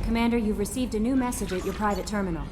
Commander, you've received a new message at your private terminal.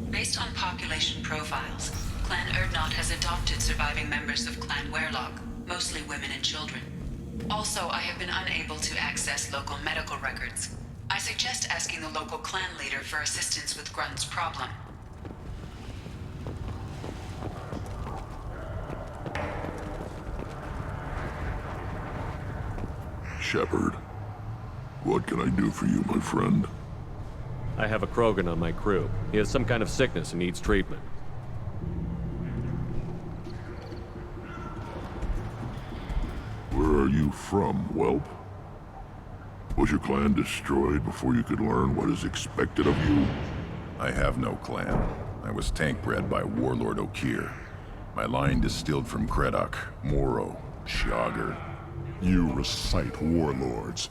Based on population profiles, Clan Erdnot has adopted surviving members of Clan Werlock, mostly women and children. Also, I have been unable to access local medical records. I suggest asking the local clan leader for assistance with Grunt's problem. Shepard, what can I do for you, my friend? I have a Krogan on my crew. He has some kind of sickness and needs treatment. Where are you from, whelp? Was your clan destroyed before you could learn what is expected of you? I have no clan. I was tank bred by Warlord Okir. My line distilled from Kredok, Moro, Shiagar. You recite warlords,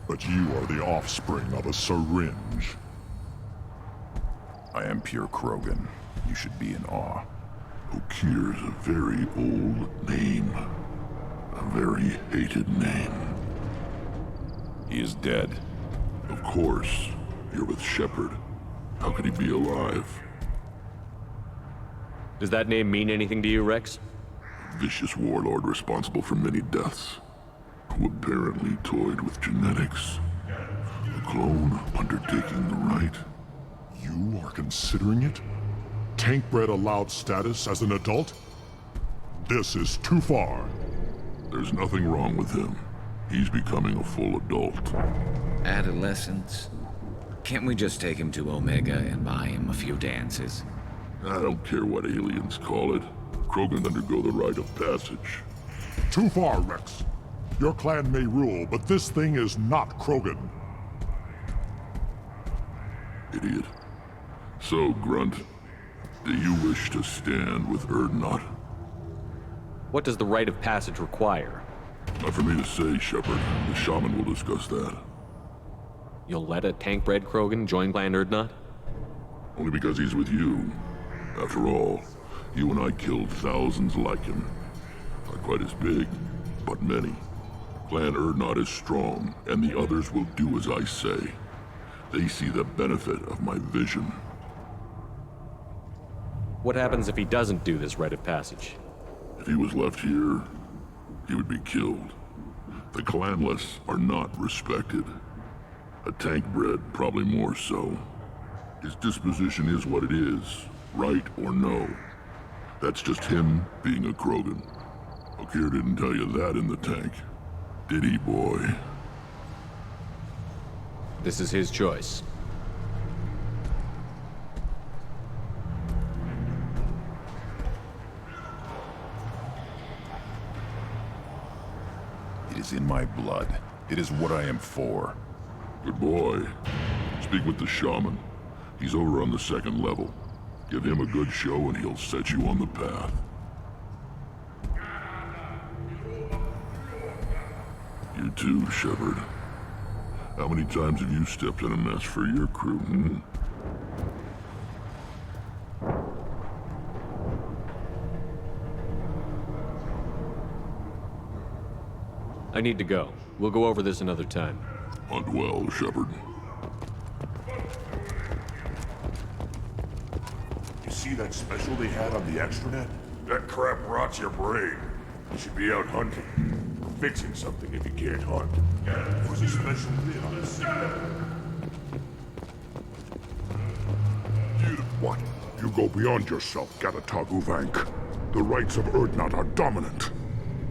but you are the offspring of a syringe. I am pure Krogan. You should be in awe. Okir's a very old name. A very hated name. He is dead. Of course. You're with Shepard. How could he be alive? Does that name mean anything to you, Rex? A vicious warlord responsible for many deaths, who apparently toyed with genetics. A clone undertaking the rite. You are considering it? Tank-bred allowed status as an adult? This is too far. There's nothing wrong with him. He's becoming a full adult. Adolescence? Can't we just take him to Omega and buy him a few dances? I don't care what aliens call it. Krogan undergo the rite of passage. Too far, Rex. Your clan may rule, but this thing is not Krogan. Idiot. So, Grunt, do you wish to stand with Erdnot? What does the rite of passage require? Not for me to say, Shepard. The shaman will discuss that. You'll let a tank-bred Krogan join Clan Erdnot? Only because he's with you. After all, you and I killed thousands like him. Not quite as big, but many. Clan Erdnot is strong, and the others will do as I say. They see the benefit of my vision. What happens if he doesn't do this rite of passage? If he was left here, he would be killed. The clanless are not respected. A tank-bred, probably more so. His disposition is what it is, right or no. That's just him being a Krogan. Okeer didn't tell you that in the tank. Did he, boy? This is his choice. It is in my blood. It is what I am for. Good boy. Speak with the shaman. He's over on the second level. Give him a good show and he'll set you on the path. You too, Shepard. How many times have you stepped in a mess for your crew, hmm? I need to go. We'll go over this another time. Hunt well, Shepard. You see that special they had on the extranet? That crap rots your brain. You should be out hunting. Or fixing something if you can't hunt. It was a special bid on the signal. What? You go beyond yourself, Gatatog Uvank. The rights of Urdnot are dominant.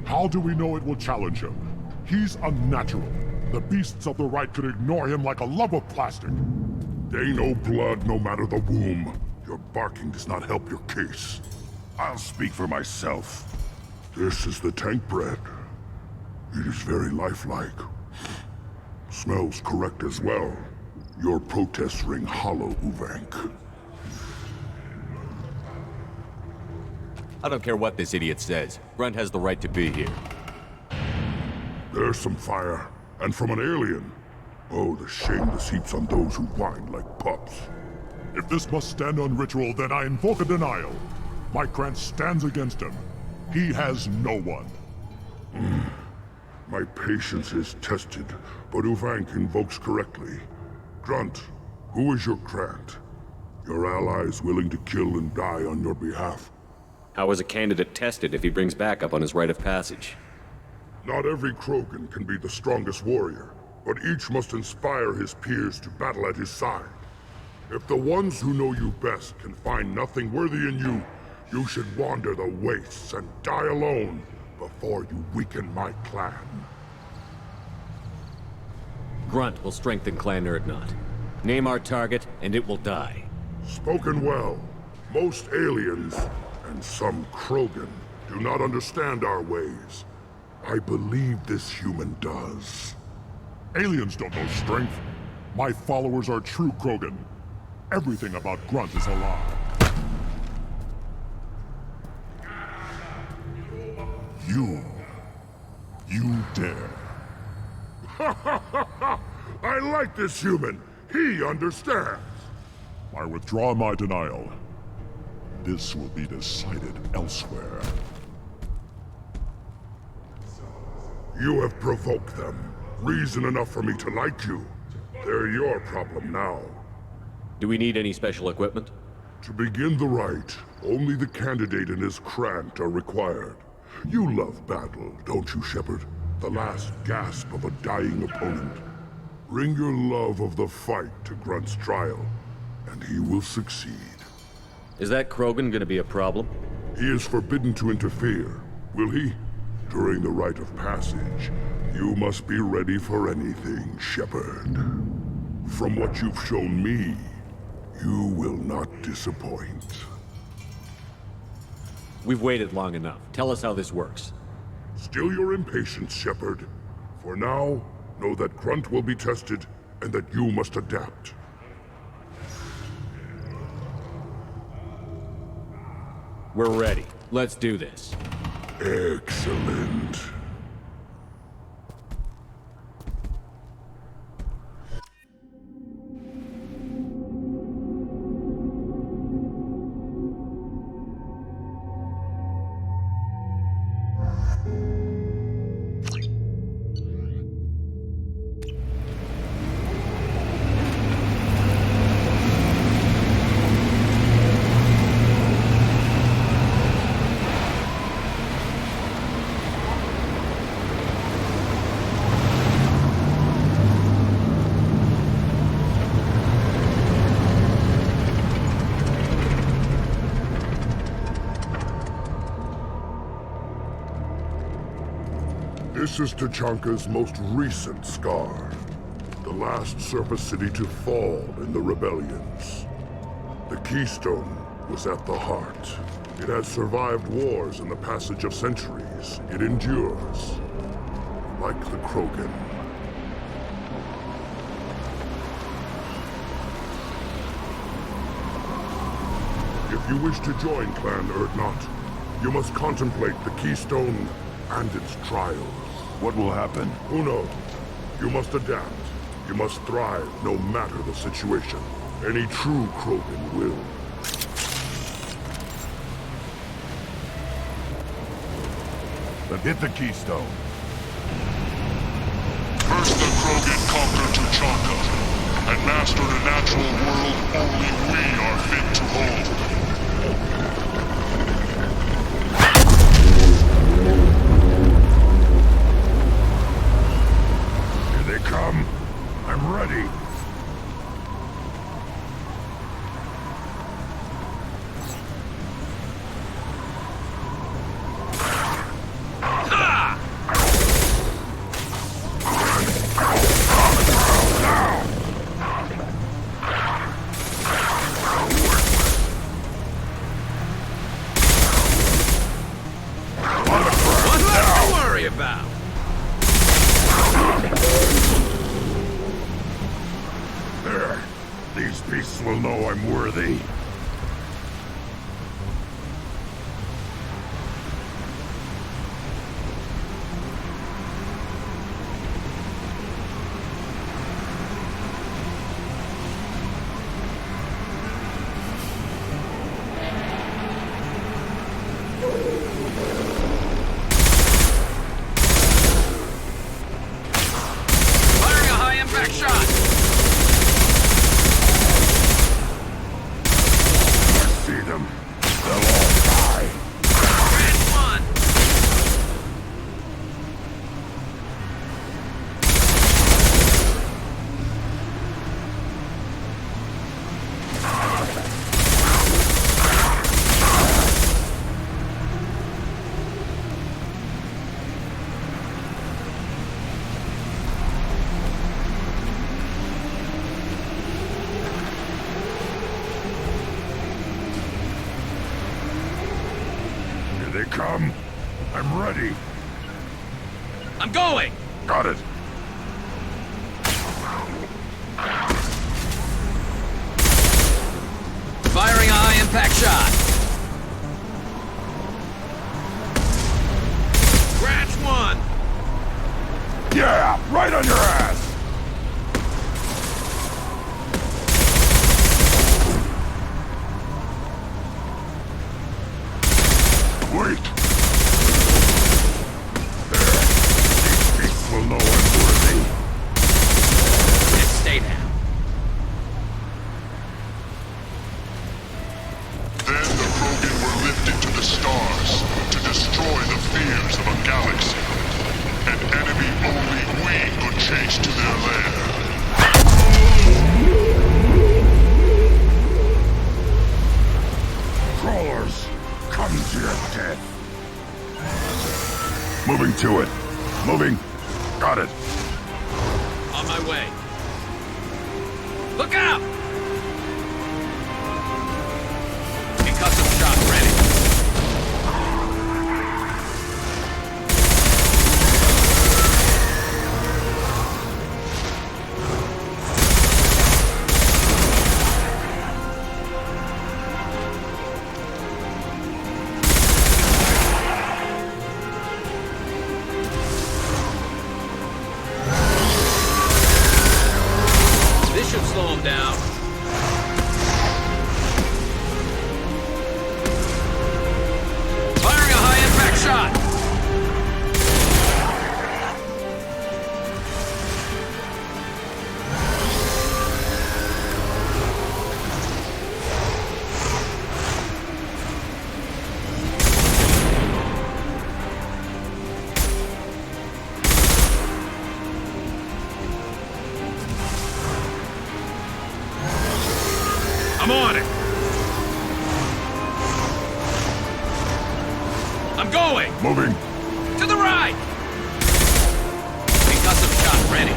How do we know it will challenge him? He's unnatural. The beasts of the right could ignore him like a lump of plastic. They know blood no matter the womb. Your barking does not help your case. I'll speak for myself. This is the tank bread. It is very lifelike. Smells correct as well. Your protests ring hollow, Uvank. I don't care what this idiot says. Grunt has the right to be here. There's some fire, and from an alien. Oh, the shame this heaps on those who whine like pups. If this must stand on ritual, then I invoke a denial. My Krantz stands against him. He has no one. My patience is tested, but Uvank invokes correctly. Grunt, who is your Krant? Your allies willing to kill and die on your behalf? How is a candidate tested if he brings backup on his rite of passage? Not every Krogan can be the strongest warrior, but each must inspire his peers to battle at his side. If the ones who know you best can find nothing worthy in you, you should wander the wastes and die alone before you weaken my clan. Grunt will strengthen Clan Urdnot. Name our target, and it will die. Spoken well. Most aliens, and some Krogan, do not understand our ways. I believe this human does. Aliens don't know strength. My followers are true Krogan. Everything about Grunt is a lie. You dare. I like this human. He understands. I withdraw my denial. This will be decided elsewhere. You have provoked them. Reason enough for me to like you. They're your problem now. Do we need any special equipment? To begin the rite, only the candidate and his Krant are required. You love battle, don't you, Shepard? The last gasp of a dying opponent. Bring your love of the fight to Grunt's trial, and he will succeed. Is that Krogan gonna be a problem? He is forbidden to interfere, will he? During the rite of passage, you must be ready for anything, Shepard. From what you've shown me, you will not disappoint. We've waited long enough. Tell us how this works. Still your impatience, Shepard. For now, know that Grunt will be tested, and that you must adapt. We're ready. Let's do this. Excellent. This is Tachanka's most recent scar. The last surface city to fall in the rebellions. The Keystone was at the heart. It has survived wars and the passage of centuries. It endures. Like the Krogan. If you wish to join Clan Urdnot, you must contemplate the Keystone and its trials. What will happen? Who knows? You must adapt. You must thrive no matter the situation. Any true Krogan will. Then hit the Keystone. First the Krogan conquered Tuchanka, and mastered a natural world only we are fit to hold. Here they come. I'm ready. These beasts will know I'm worthy. Firing a high-impact shot! See them. They'll all die. Grand one! Here they come. I'm ready. I'm going! Got it. Firing a high-impact shot! Scratch one! Yeah, right on your ass. Wait. There. These beasts will know I'm worthy. Just stay down. Then the Krogan were lifted to the stars to destroy the fears of a galaxy. An enemy only we could chase to their lair. Crawlers, come to your death. Moving to it. Moving. Got it. On my way. Look out! Concussive shot ready. This should slow him down. Firing a high-impact shot! I'm on it! I'm going! Moving. To the right! Ready.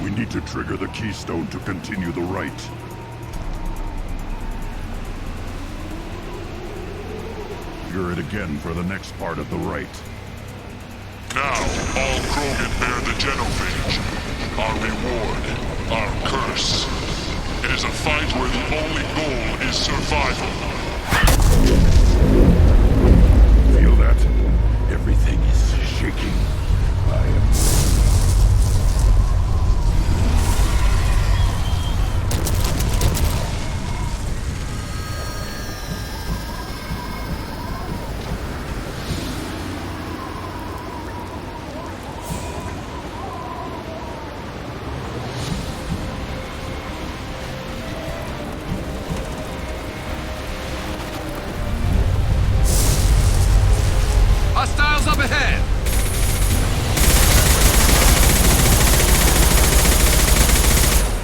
We need to trigger the keystone to continue the rite. Hear it again for the next part of the rite. Now, all Krogan bear the genophage. Our reward, our curse. It is a fight where the only goal is survival. Feel that? Everything is shaking. I am... Hostiles up ahead!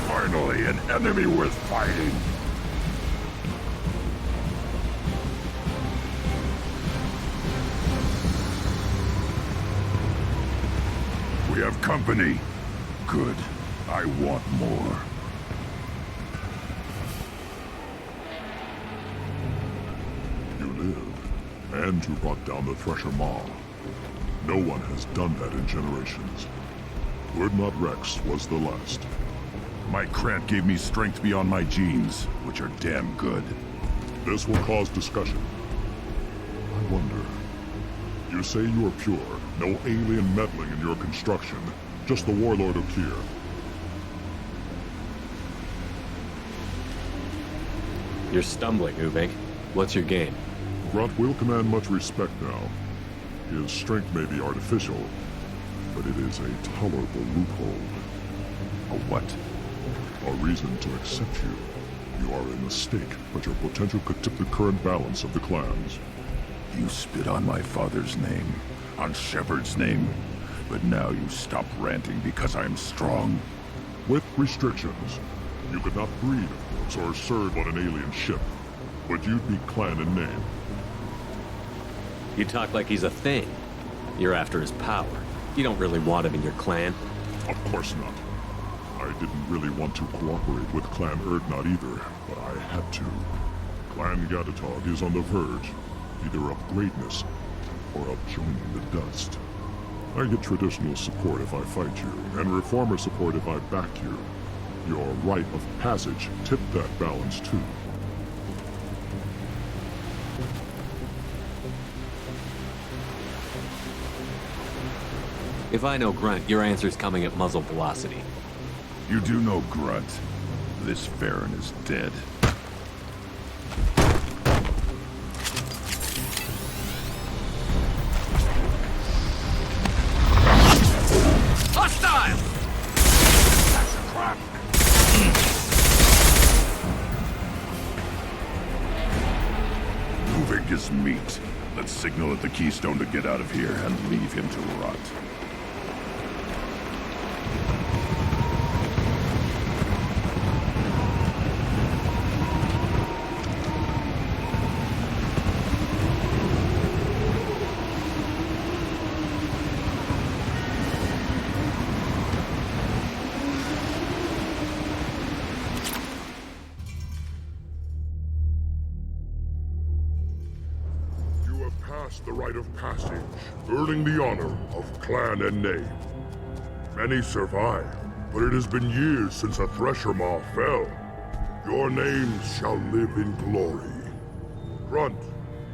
Finally, an enemy worth fighting. We have company. Good. I want more. You live, and you brought down the Thresher Maw. No one has done that in generations. Urdnot Rex was the last. My Krant gave me strength beyond my genes, which are damn good. This will cause discussion. I wonder... You say you are pure, no alien meddling in your construction, just the Warlord Okier. You're stumbling, Uvink. What's your game? Grunt will command much respect now. His strength may be artificial, but it is a tolerable loophole. A what? A reason to accept you. You are a mistake, but your potential could tip the current balance of the clans. You spit on my father's name, on Shepard's name, but now you stop ranting because I'm strong. With restrictions. You could not breed, of course, or serve on an alien ship, but you'd be clan in name. You talk like he's a thing. You're after his power. You don't really want him in your clan. Of course not. I didn't really want to cooperate with Clan Urdnot either, but I had to. Clan Gatatog is on the verge, either of greatness or of joining the dust. I get traditional support if I fight you, and reformer support if I back you. Your rite of passage tipped that balance too. If I know Grunt, your answer's coming at muzzle velocity. You do know Grunt. This Farron is dead. Hostile! That's a trap! Moving is meat. Let's signal at the keystone to get out of here and leave him to rot. passed the rite of passage, earning the honor of clan and name. Many survive, but it has been years since a Thresher Maw fell. Your names shall live in glory. Grunt,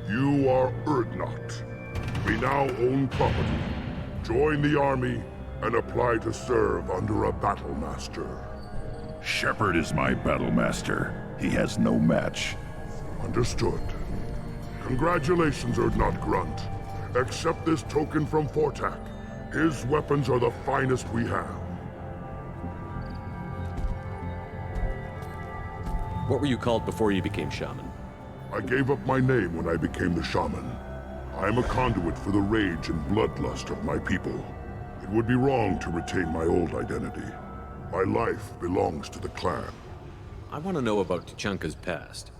you are Urdnot. We now own property. Join the army and apply to serve under a battle master. Shepard is my battle master. He has no match. Understood. Congratulations, Urdnot Grunt. Accept this token from Fortak. His weapons are the finest we have. What were you called before you became shaman? I gave up my name when I became the shaman. I am a conduit for the rage and bloodlust of my people. It would be wrong to retain my old identity. My life belongs to the clan. I want to know about Tuchanka's past.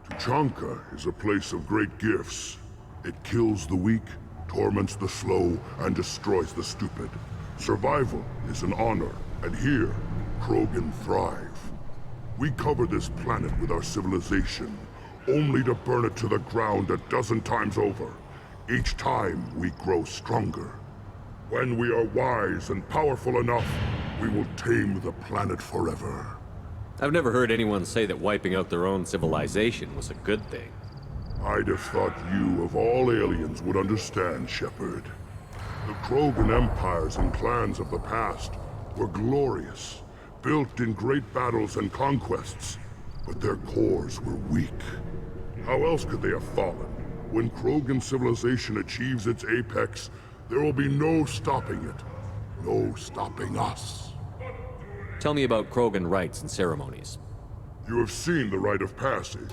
Tuchanka is a place of great gifts. It kills the weak, torments the slow, and destroys the stupid. Survival is an honor, and here, Krogan thrive. We cover this planet with our civilization, only to burn it to the ground a dozen times over. Each time, we grow stronger. When we are wise and powerful enough, we will tame the planet forever. I've never heard anyone say that wiping out their own civilization was a good thing. I'd have thought you, of all aliens, would understand, Shepard. The Krogan empires and clans of the past were glorious, built in great battles and conquests, but their cores were weak. How else could they have fallen? When Krogan civilization achieves its apex, there will be no stopping it. No stopping us. Tell me about Krogan rites and ceremonies. You have seen the rite of passage.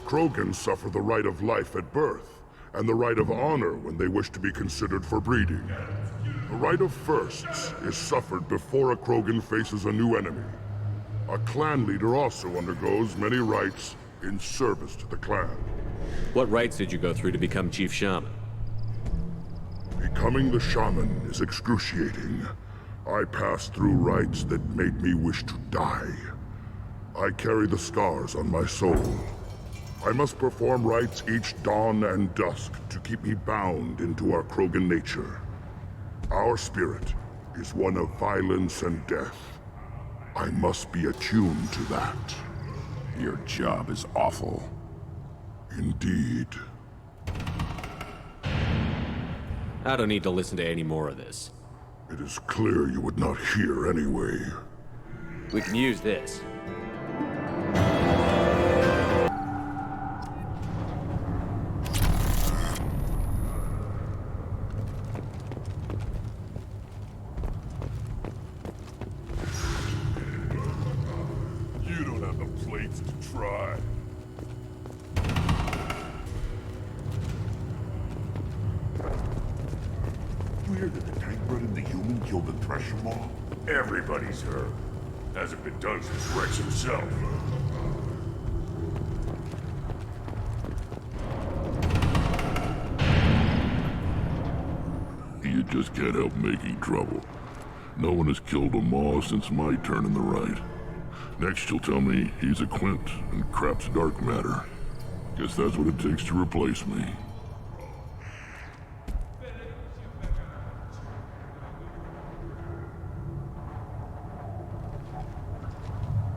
Krogans suffer the rite of life at birth, and the rite of honor when they wish to be considered for breeding. The rite of firsts is suffered before a Krogan faces a new enemy. A clan leader also undergoes many rites in service to the clan. What rites did you go through to become Chief Shaman? Becoming the shaman is excruciating. I passed through rites that made me wish to die. I carry the scars on my soul. I must perform rites each dawn and dusk to keep me bound into our Krogan nature. Our spirit is one of violence and death. I must be attuned to that. Your job is awful. Indeed. I don't need to listen to any more of this. It is clear you would not hear anyway. We can use this. You don't have the plates to try. You hear that the tank bred and the human killed the Thresher Maw? Everybody's heard. Hasn't been done since Rex himself. You just can't help making trouble. No one has killed a Maw since my turn in the right. Next you'll tell me he's a Quint and crap's dark matter. Guess that's what it takes to replace me.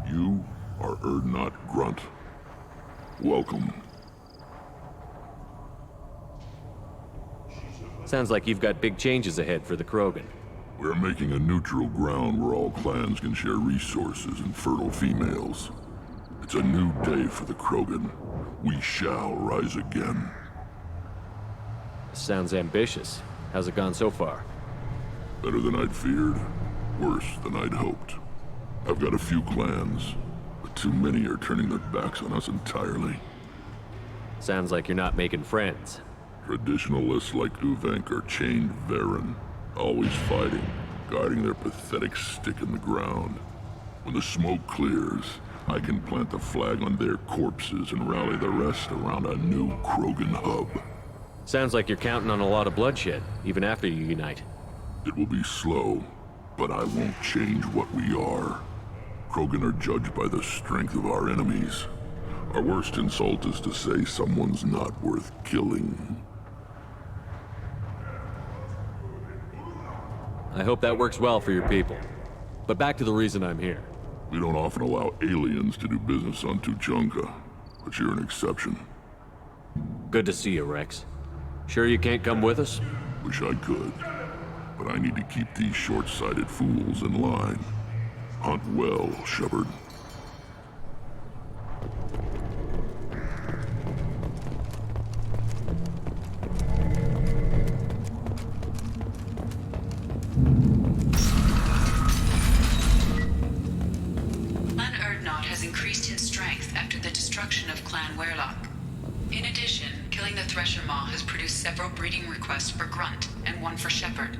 You are Urdnot Grunt. Welcome. Sounds like you've got big changes ahead for the Krogan. We're making a neutral ground where all clans can share resources and fertile females. It's a new day for the Krogan. We shall rise again. Sounds ambitious. How's it gone so far? Better than I'd feared. Worse than I'd hoped. I've got a few clans, but too many are turning their backs on us entirely. Sounds like you're not making friends. Traditionalists like Uvenk are chained Varen, always fighting, guarding their pathetic stick in the ground. When the smoke clears, I can plant the flag on their corpses and rally the rest around a new Krogan hub. Sounds like you're counting on a lot of bloodshed, even after you unite. It will be slow, but I won't change what we are. Krogan are judged by the strength of our enemies. Our worst insult is to say someone's not worth killing. I hope that works well for your people. But back to the reason I'm here. We don't often allow aliens to do business on Tuchanka, but you're an exception. Good to see you, Rex. Sure you can't come with us? Wish I could, but I need to keep these short-sighted fools in line. Hunt well, Shepard. Clan Erdnot has increased in strength after the destruction of Clan Werlock. In addition, killing the Thresher Maw has produced several breeding requests for Grunt and one for Shepard.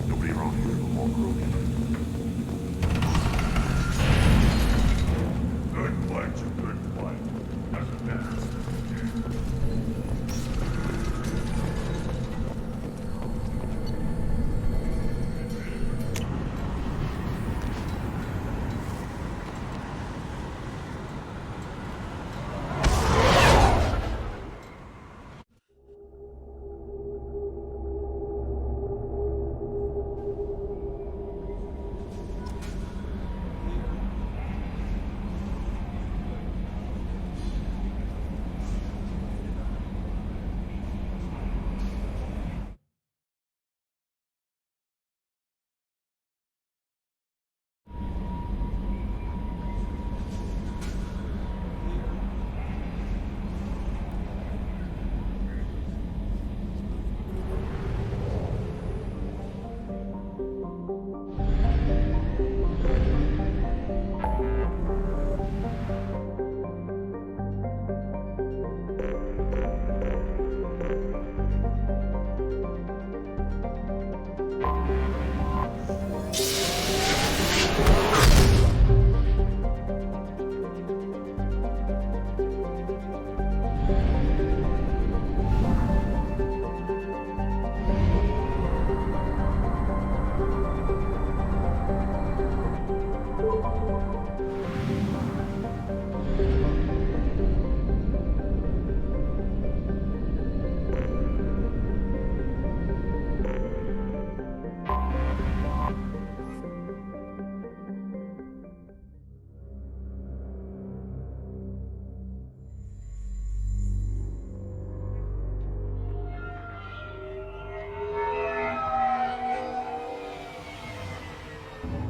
Nobody around here will walk Rogan. Good fight, good fight. As a master.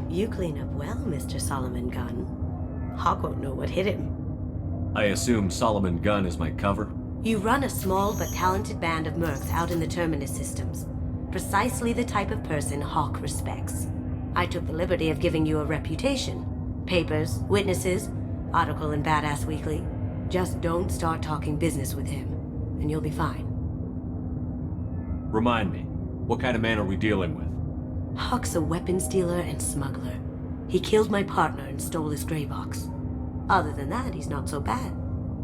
You clean up well, Mr. Solomon Gunn. Hawk won't know what hit him. I assume Solomon Gunn is my cover? You run a small but talented band of mercs out in the Terminus systems. Precisely the type of person Hawk respects. I took the liberty of giving you a reputation. Papers, witnesses, article in Badass Weekly. Just don't start talking business with him, and you'll be fine. Remind me, what kind of man are we dealing with? Hawk's a weapons dealer and smuggler. He killed my partner and stole his gray box. Other than that, he's not so bad.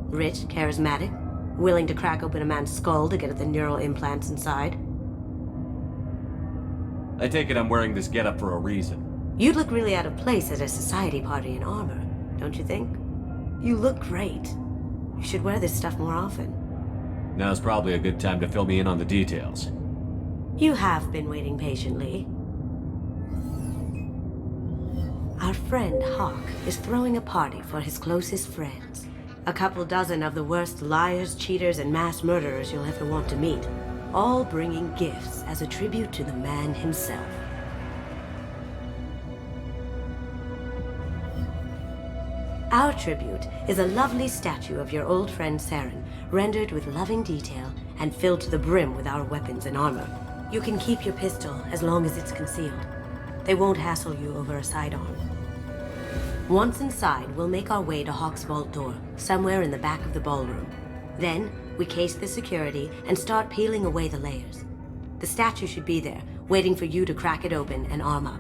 Rich, charismatic, willing to crack open a man's skull to get at the neural implants inside. I take it I'm wearing this getup for a reason. You'd look really out of place at a society party in armor, don't you think? You look great. You should wear this stuff more often. Now's probably a good time to fill me in on the details. You have been waiting patiently. Our friend Hawk is throwing a party for his closest friends. A couple dozen of the worst liars, cheaters, and mass murderers you'll ever want to meet. All bringing gifts as a tribute to the man himself. Our tribute is a lovely statue of your old friend Saren, rendered with loving detail and filled to the brim with our weapons and armor. You can keep your pistol as long as it's concealed. They won't hassle you over a sidearm. Once inside, we'll make our way to Hawk's vault door, somewhere in the back of the ballroom. Then, we case the security and start peeling away the layers. The statue should be there, waiting for you to crack it open and arm up.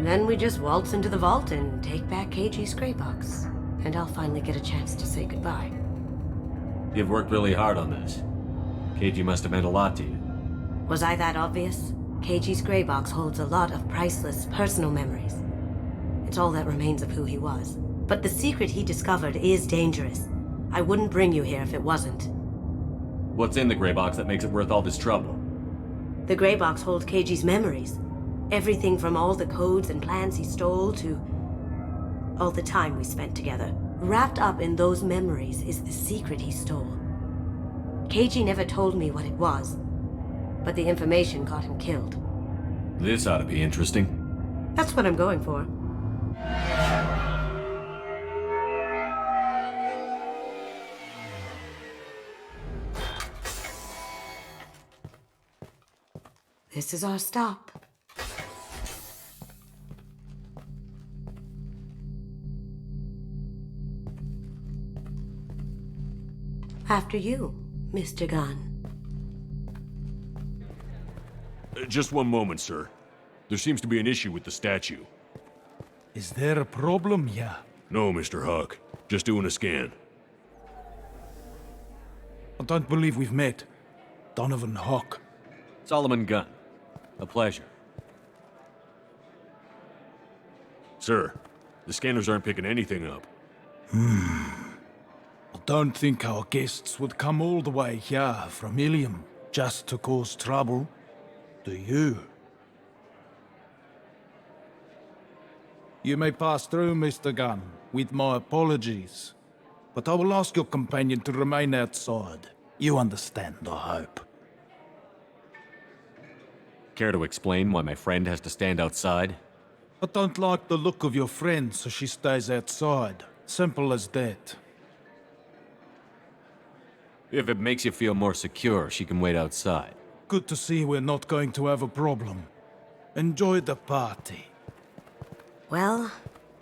Then we just waltz into the vault and take back KG's gray box. And I'll finally get a chance to say goodbye. You've worked really hard on this. KG must have meant a lot to you. Was I that obvious? KG's gray box holds a lot of priceless personal memories. It's all that remains of who he was. But the secret he discovered is dangerous. I wouldn't bring you here if it wasn't. What's in the gray box that makes it worth all this trouble? The gray box holds Keiji's memories. Everything from all the codes and plans he stole to all the time we spent together. Wrapped up in those memories is the secret he stole. Keiji never told me what it was, but the information got him killed. This ought to be interesting. That's what I'm going for. This is our stop. After you, Mr. Gunn. Just one moment, sir. There seems to be an issue with the statue. Is there a problem here? No, Mr. Huck. Just doing a scan. I don't believe we've met. Donovan Huck. Solomon Gunn. A pleasure. Sir, the scanners aren't picking anything up. I don't think our guests would come all the way here from Ilium just to cause trouble. Do you? You may pass through, Mr. Gunn, with my apologies. But I will ask your companion to remain outside. You understand, I hope. Care to explain why my friend has to stand outside? I don't like the look of your friend, so she stays outside. Simple as that. If it makes you feel more secure, she can wait outside. Good to see we're not going to have a problem. Enjoy the party. Well,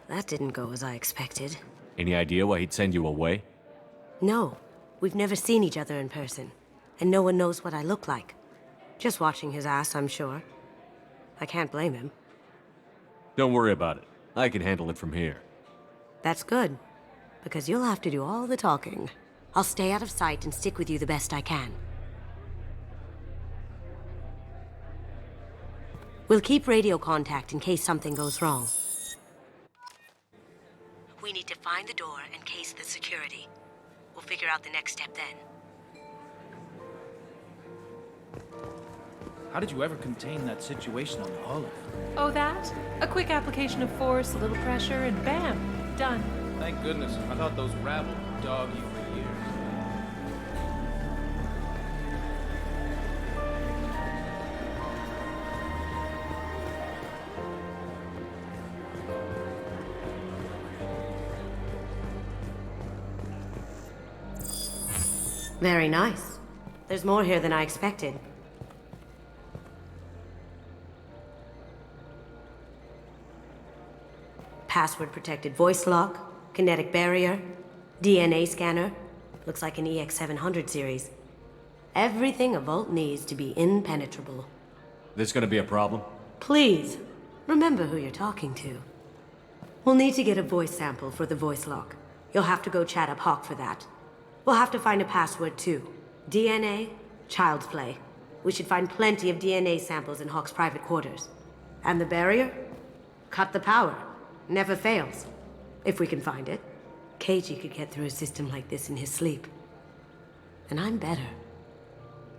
that didn't go as I expected. Any idea why he'd send you away? No, we've never seen each other in person, and no one knows what I look like. Just watching his ass, I'm sure. I can't blame him. Don't worry about it. I can handle it from here. That's good, because you'll have to do all the talking. I'll stay out of sight and stick with you the best I can. We'll keep radio contact in case something goes wrong. We need to find the door and case the security. We'll figure out the next step then. How did you ever contain that situation on the Olive? Oh, that? A quick application of force, a little pressure, and bam! Done. Thank goodness. I thought those rabble would dog you for years. Very nice. There's more here than I expected. Password-protected voice lock, kinetic barrier, DNA scanner. Looks like an EX700 series. Everything a Vault needs to be impenetrable. This gonna be a problem? Please, remember who you're talking to. We'll need to get a voice sample for the voice lock. You'll have to go chat up Hawk for that. We'll have to find a password too. DNA, child's play. We should find plenty of DNA samples in Hawk's private quarters. And the barrier? Cut the power. Never fails. If we can find it. Keiji could get through a system like this in his sleep. And I'm better.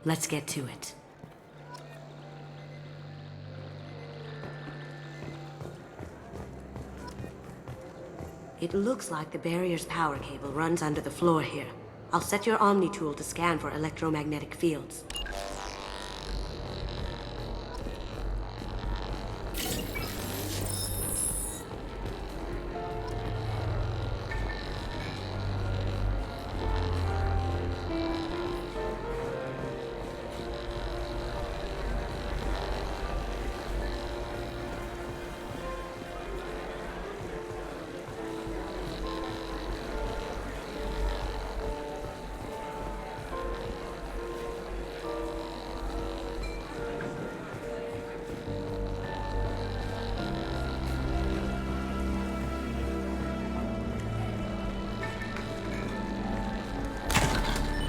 Let's get to it. It looks like the barrier's power cable runs under the floor here. I'll set your Omni tool to scan for electromagnetic fields.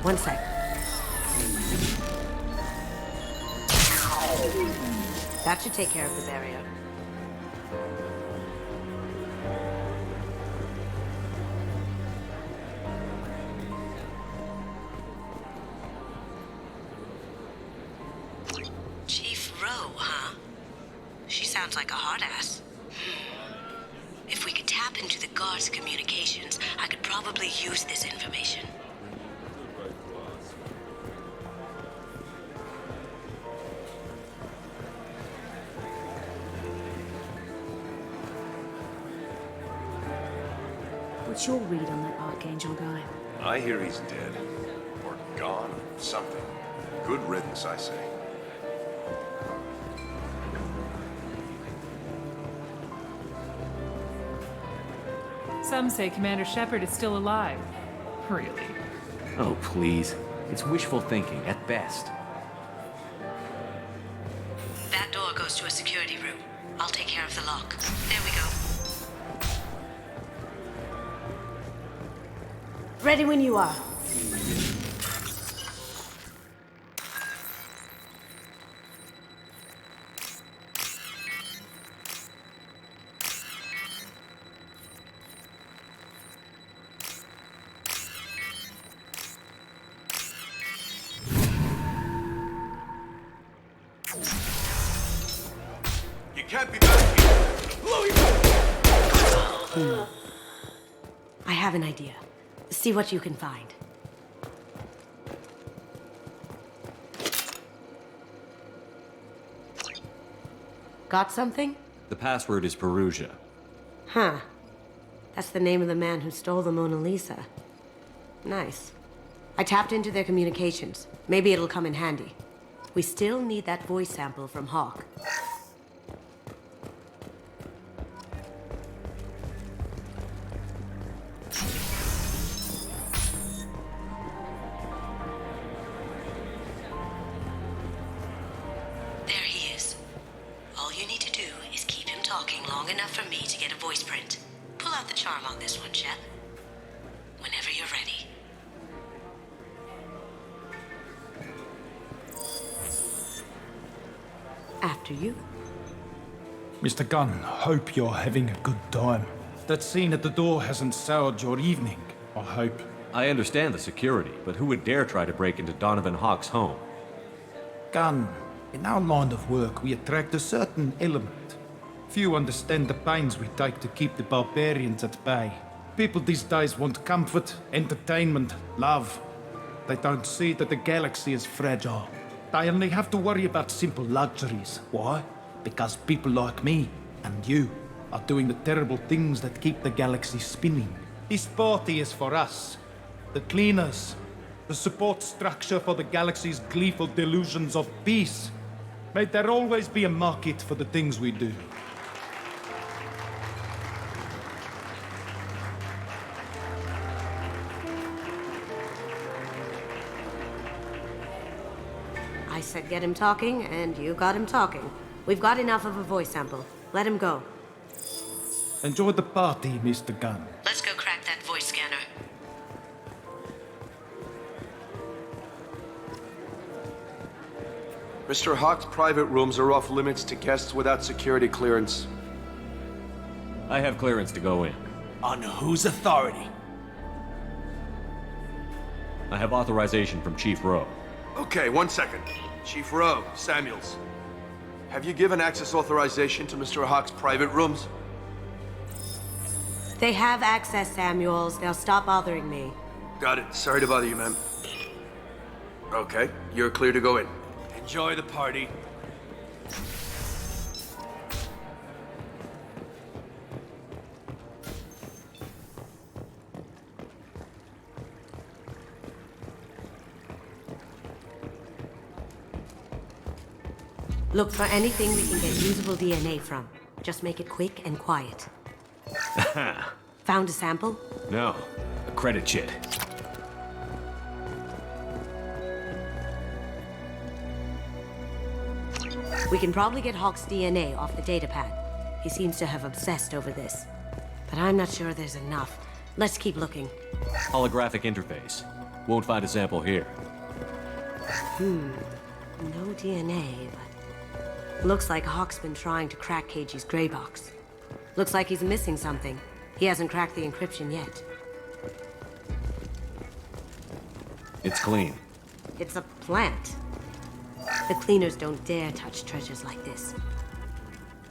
One sec. That should take care of the barrier. sounds like a hard ass. If we could tap into the guard's communications, I could probably use this information. What's your read on that Archangel guy? I hear he's dead. Or gone, or something. Good riddance, I say. Some say Commander Shepard is still alive. Really? Oh, please. It's wishful thinking, at best. That door goes to a security room. I'll take care of the lock. There we go. Ready when you are. You can't be back here! Blow you! I have an idea. See what you can find. Got something? The password is Perugia. Huh. That's the name of the man who stole the Mona Lisa. Nice. I tapped into their communications. Maybe it'll come in handy. We still need that voice sample from Hawk. There he is. All you need to do is keep him talking long enough for me to get a voice print. Pull out the charm on this one, Shep. Whenever you're ready. After you. Mr. Gunn, hope you're having a good time. That scene at the door hasn't soured your evening, I hope. I understand the security, but who would dare try to break into Donovan Hawk's home? Gunn, in our line of work, we attract a certain element. Few understand the pains we take to keep the barbarians at bay. People these days want comfort, entertainment, love. They don't see that the galaxy is fragile. They only have to worry about simple luxuries. Why? Because people like me and you are doing the terrible things that keep the galaxy spinning. This party is for us, the cleaners, the support structure for the galaxy's gleeful delusions of peace. May there always be a market for the things we do. I said get him talking, and you got him talking. We've got enough of a voice sample. Let him go. Enjoy the party, Mr. Gunn. Let's go crack that voice scanner. Mr. Hawk's private rooms are off limits to guests without security clearance. I have clearance to go in. On whose authority? I have authorization from Chief Rowe. Okay, 1 second. Chief Rowe, Samuels. Have you given access authorization to Mr. Hawk's private rooms? They have access, Samuels. They'll stop bothering me. Got it. Sorry to bother you, ma'am. Okay, you're clear to go in. Enjoy the party. Look for anything we can get usable DNA from. Just make it quick and quiet. Found a sample? No, a credit chit. We can probably get Hawk's DNA off the datapad. He seems to have obsessed over this. But I'm not sure there's enough. Let's keep looking. Holographic interface. Won't find a sample here. No DNA, but... Looks like Hawk's been trying to crack KG's gray box. Looks like he's missing something. He hasn't cracked the encryption yet. It's clean. It's a plant. The cleaners don't dare touch treasures like this.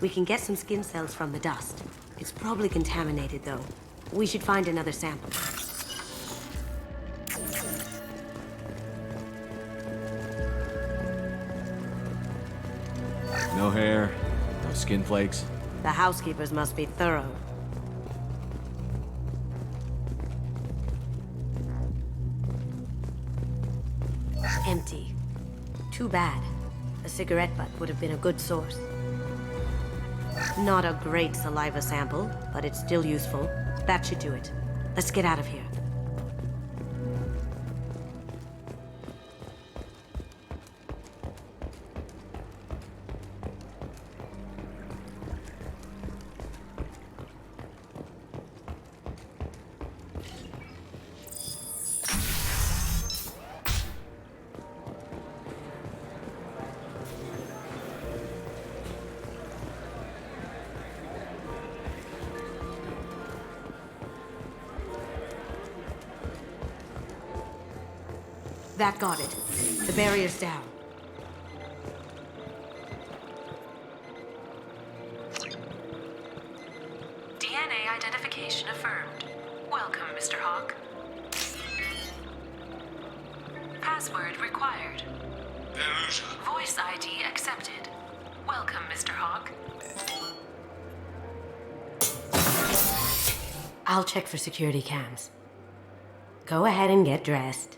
We can get some skin cells from the dust. It's probably contaminated, though. We should find another sample. No hair, no skin flakes. The housekeepers must be thorough. Empty. Too bad. A cigarette butt would have been a good source. Not a great saliva sample, but it's still useful. That should do it. Let's get out of here. That got it. The barrier's down. DNA identification affirmed. Welcome, Mr. Hawk. Password required. Voice ID accepted. Welcome, Mr. Hawk. I'll check for security cams. Go ahead and get dressed.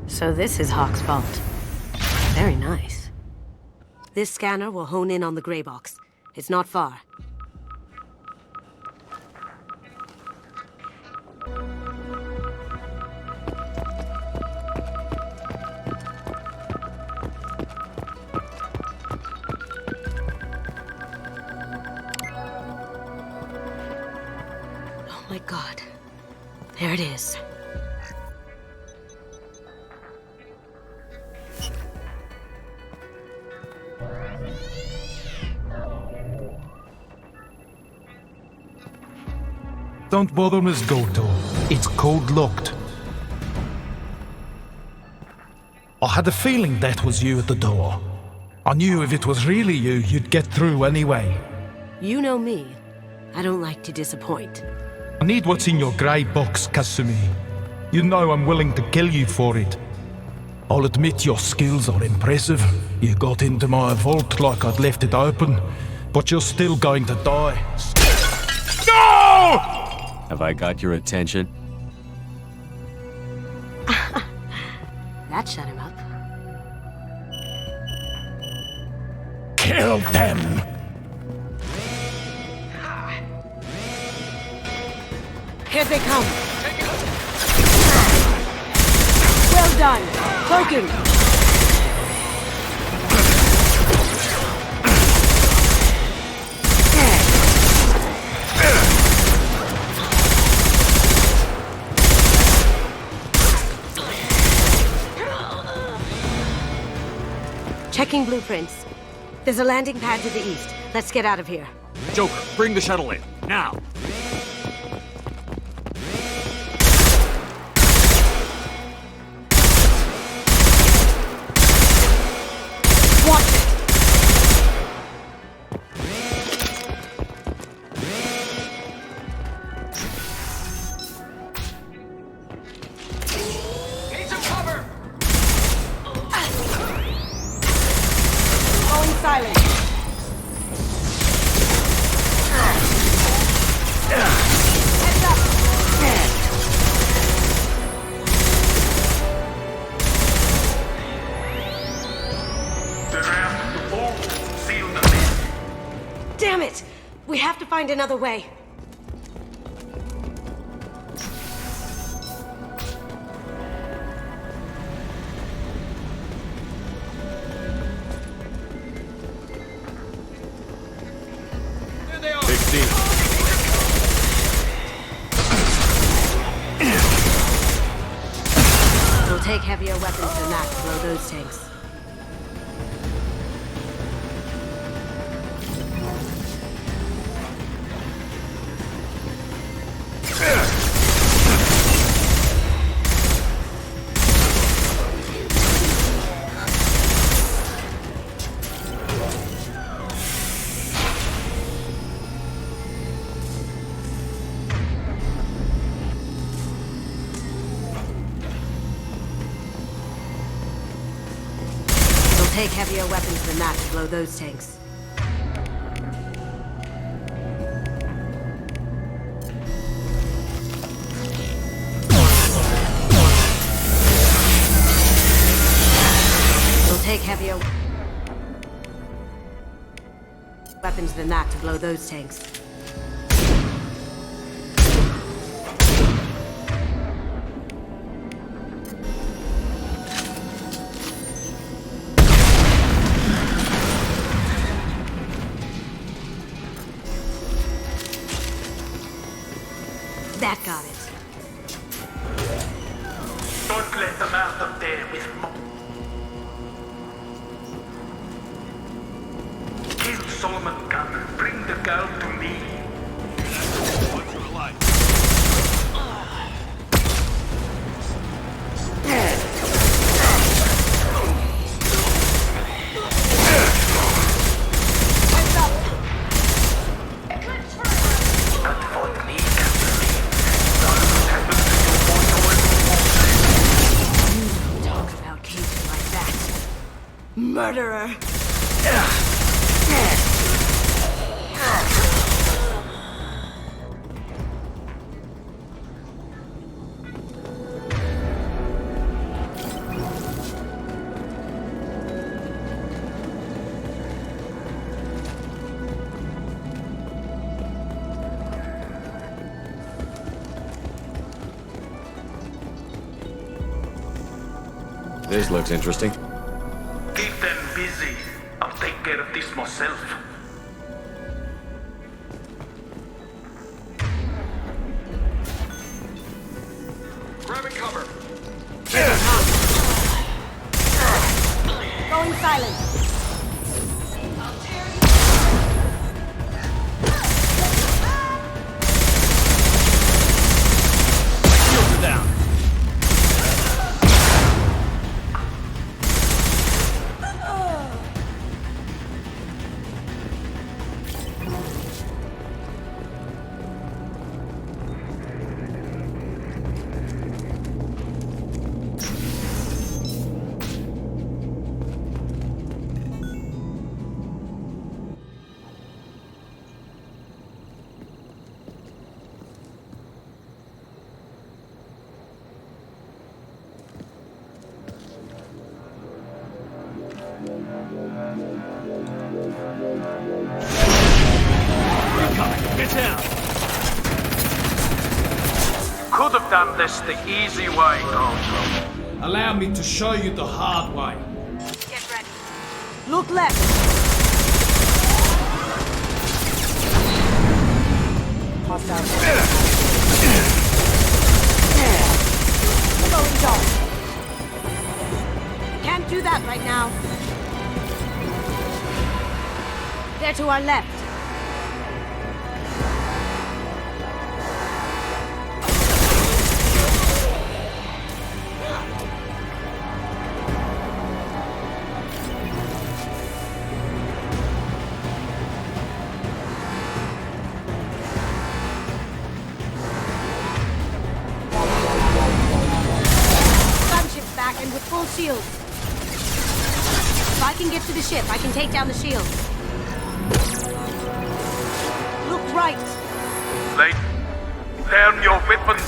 So this is Hawk's vault. Very nice. This scanner will hone in on the gray box. It's not far. Oh my God. There it is. Don't bother, Miss Goto. It's code-locked. I had a feeling that was you at the door. I knew if it was really you, you'd get through anyway. You know me. I don't like to disappoint. I need what's in your grey box, Kasumi. You know I'm willing to kill you for it. I'll admit your skills are impressive. You got into my vault like I'd left it open, but you're still going to die. No! Have I got your attention? That shut him up. Kill them! Here they come! Well done! Cloaking! Checking blueprints. There's a landing pad to the east. Let's get out of here. Joker, bring the shuttle in, now! Watch it! Need some cover! Damn it! We have to find another way. We'll take heavier weapons than that to blow those tanks. Take heavier weapons than that to blow those tanks. We'll take heavier weapons than that to blow those tanks. That got it. Don't let them out of there with Kill Solomon Gunn and bring the girl to me. Once you're alive. Murderer! This looks interesting. Keep them busy. I'll take care of this myself. Grabbing cover. Going silent. Shields are down. Get down! Could have done this the easy way, Control. Allow me to show you the hard way. Get ready. Look left. Hostile. Going dark. Can't do that right now. They're to our left. Gunship's back and with full shields. If I can get to the ship, I can take down the shield. Look right. Lay down your weapons.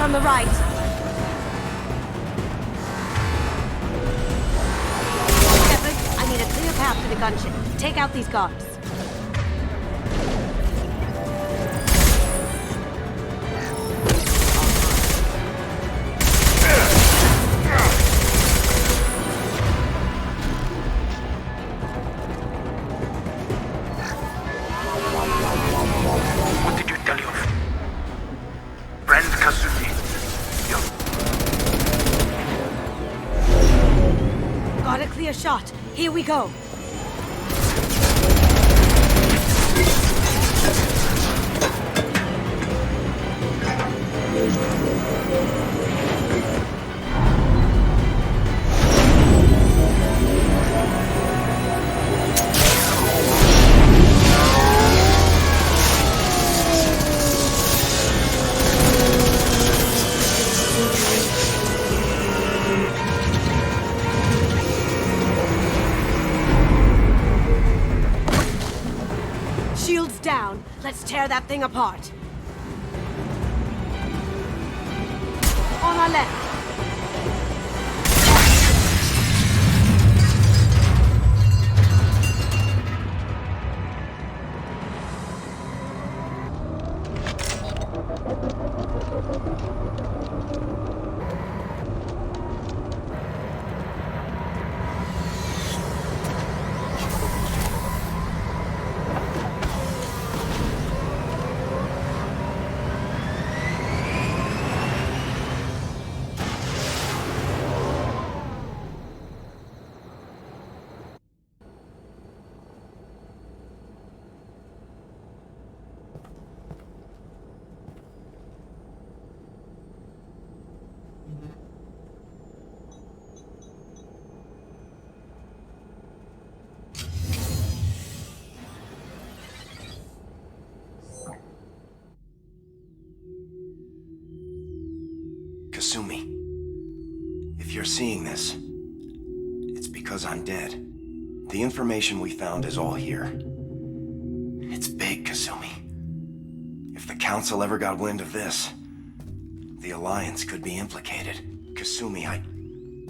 From the right. Shepard, I need a clear path to the gunship. Take out these guards. What did you tell your friend Kazumi? Got a clear shot. Here we go. Shields down. Let's tear that thing apart. On our left. Kasumi, if you're seeing this, it's because I'm dead. The information we found is all here. It's big, Kasumi. If the Council ever got wind of this, the Alliance could be implicated. Kasumi,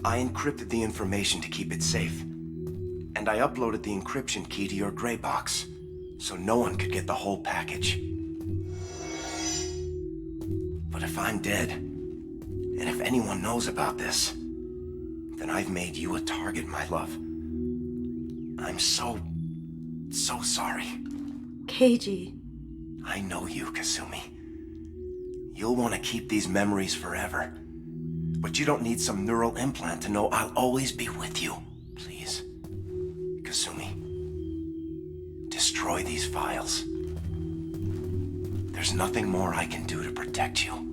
I encrypted the information to keep it safe. And I uploaded the encryption key to your gray box, so no one could get the whole package. But if I'm dead, and if anyone knows about this, then I've made you a target, my love. I'm so sorry. Keiji. I know you, Kasumi. You'll want to keep these memories forever. But you don't need some neural implant to know I'll always be with you. Please, Kasumi, destroy these files. There's nothing more I can do to protect you.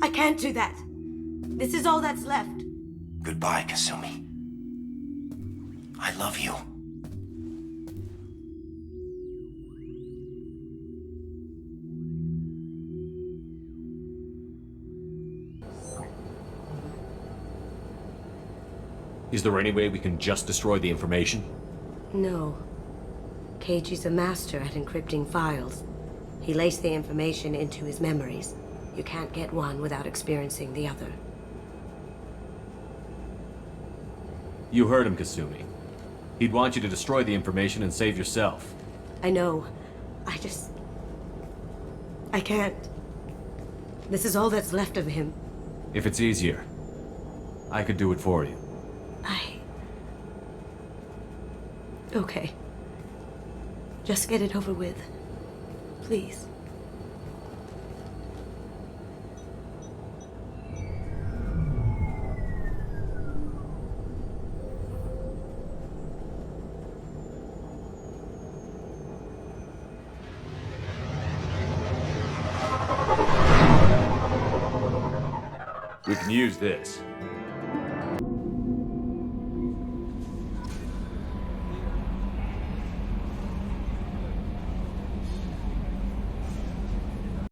I can't do that. This is all that's left. Goodbye, Kasumi. I love you. Is there any way we can just destroy the information? No. Keiji's a master at encrypting files. He laced the information into his memories. You can't get one without experiencing the other. You heard him, Kasumi. He'd want you to destroy the information and save yourself. I know. I can't. This is all that's left of him. If it's easier, I could do it for you. Okay. Just get it over with. Please. We can use this.